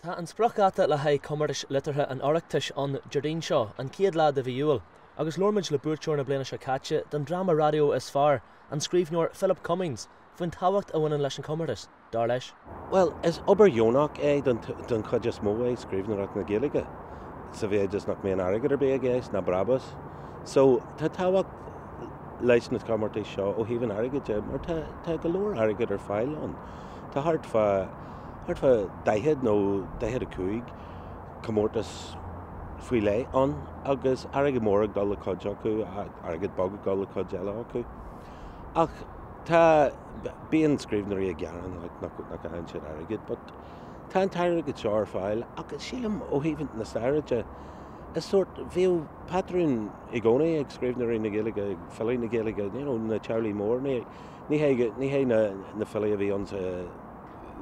Tá an sprachgata le haid Comórtas Liteartha an Oireachtais an Jardín seo an céad lá de bhíúil, agus lormid le búirteoir na bliana se caite den drama radio is far an scríbhneoir Philip Cummings faoin táhacht a bhaineann leis an Comórtas. Dar leis? Well, is obair Jónach don chuid smó é scríbhneoireacht na Gaeilge. Sa bhí just nach mé an airgead ar bé géis na Brabus. So tá táhacht leis na Comórtas seo ó híomh an airgead mar tá go leor airgead ar fáil an. Tá hart fa daihead nó daihead a cúig Comórtas faoi lei an agus airgead mór ag dul le coide acu airgead bog ag dul le coide eile acu. Ach tá bíon scríbhneoirí a gceann nach an sin airgead, but tá an tairgead seo ar fáil agus sílam ó híomh na stairide is sort bhíú patrún i gcónaí ag scríbhneoirí na Gaeilge ag fillaí na Gaeilge, na Charlie Moore ní hé na fillaí a bhí an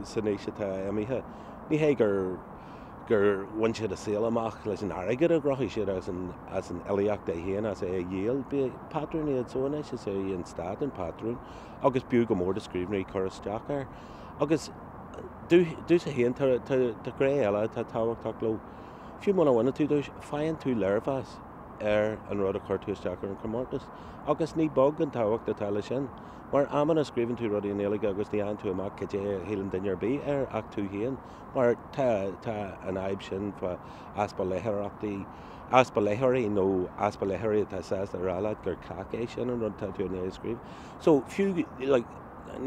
san éisithe amíthe. Ní hé gur bhain siad a saoil amach leis an airgead a grothí siad as an eiliacht é héan as é dhéal bí patrún iad sóna is é an stad an patrún agus bú go mór de scríbhneoirí choristeach ar. Agus dús a héan tá gré eile tá táhachtach lo. Fiú mna bhaine tú dúis fáin tú leirfas ar an rud a chuirtúisteach ar an Comórtas. Agus ní bog an táhacht atá lei sin. Mar aman a scríbann tú rudí an éige agus ní an tú amach go dé hélan duine ar bí ar ach tú héan. Mar tá an aib sin fa aspa léthirí nó aspa léthirí tá sas ar eile gur clac é sin an rud tá tú an scríb. So fiú ní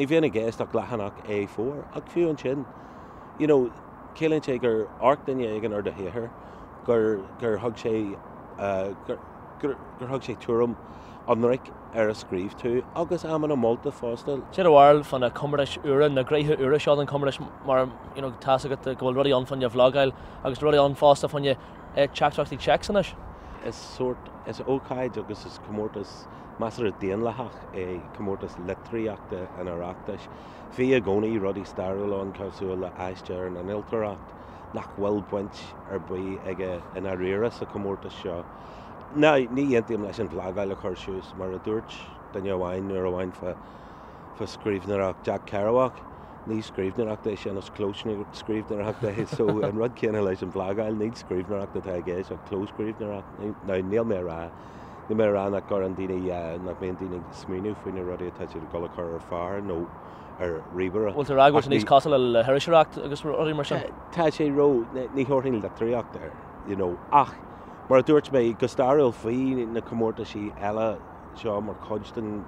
bhíonna géist ach lehanach é fór ach fiú an sin. Célann sé gur arc duine éigen ar de héair gur thug sé túram anric ar a scríb tú agus aman a molta fástal. Siad bhhail fan na Comórtas uair na gréithe uair seo an Comórtas mar tá agat go bhfuil rudí an fanne bhlágáil agus rudí an fásta fanne teachtrachtí checks anis. Is ócáid agus is Comórtas measar a déan lethach é Comórtas Liteartha an Oireachtais. Bhí a gcónaí rudí stairil an cosúil le aistear an ilteacht nach bhfuil buint ar buí ag in aréras a Comórtas seo. Ní dhéantaim leis an bhlágáil le chuir siús mar a dúirt den bhhain nuair a bhhain fa scríbhneoireach Jack Kerouac. Ní scríbhneoireach é sin as clóisní scríbhneoireach é so an rud céanna leis an bhlágáil ní scríbhneoireach na géis ach clós scríbhneoireach. Níl mé rá. Ní mé rá nach gur an daoine nach mbeon daoine smíniú faoine rudí atá siad go le chur ar fearr nó ar ríbar. Bhfuil ar agóis níos costal le Oireachtais agus ruí mar sin? Tá sé ró ní thuirthaí Liteartha ar, ach mar a dúirt mé go stairil faoí na Comórtasí eile seo mar chuidstan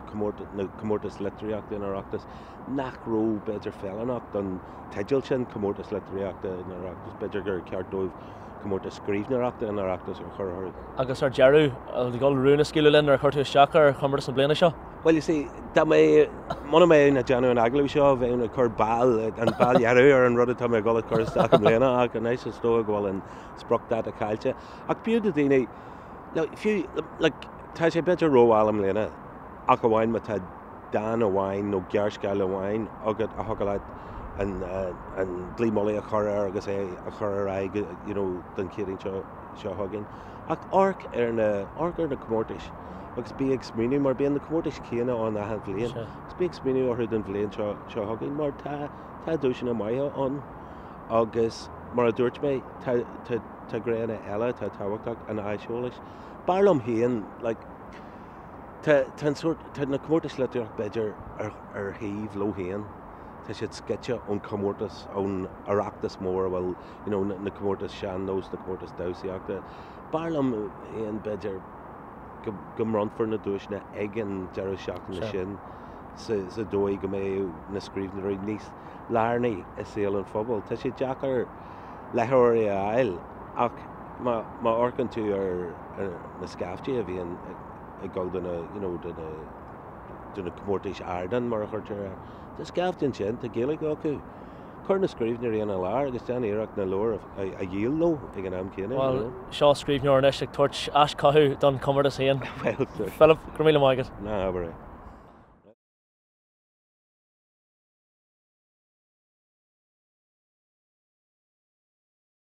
na Comórtas Liteartha an Oireachtas nach ró beidir fellanach don teideal sin Comórtas Liteartha an Oireachtas beidir gur ceartdóibh Comórtas scríbhneoireachta an Oireachtas ar chur. Agus ar dearú a gáil rúna sciile linn ar chuirtúisteach ar Comórtas an bliana seo? Well, you see, muna mé na Janu an aglaú seo bheith na chur bail an bailhearú ar an rud tá mé gáil chuirteach an bliana ach an éis tóa ghfuil an sproctad a caiilte. Ach bíú a daoine tá sé beidir róháil am léana ach a bhhain tá dan a bhhain nó gearscail a bhhain agad a thugaid an blímolaí a chur agus é a chur aig den céirín seo thugann. Ach arc ar na Comórtas agus bí ag smíniú mar bíon na Comórtas céanna an a bhblion. Is bí ag smíniú orthú den bblion seo thugann mar tá dúis na maithe an agus mar a dúirt mé tá gréanna eile tá táhachtach an aisiolais. Barlam héan tá na Comórtas Liteartha beidir ar thaobh lo héan. Tá siad sketche ón Comórtas ón Oireachtas mór bhfuil na Comórtas sean nós na Comórtas dásaíachta. Barlam éon beidir go mronfar na dúisna ag an dearú seach na sin sa dói go mé na scríbhneoirí níos lárnaí is saoil an phobal. Tá sé deachar leithreoirí a ail ach má orcan tú ar na scaftaí a bhíon ag gáil duna Comórtas Airdan mar a chuirtear. Tá scaftaíonn sin tá Gaeilge acu. Chur na scríbhneoirí an lár agus tean éireacht na leor a dhéal nó ag an am céanna. Well, seo scríbhneoir ag tuairt as cathú don Comórtas héan. Well, Philip, go míle maigad. Na, aber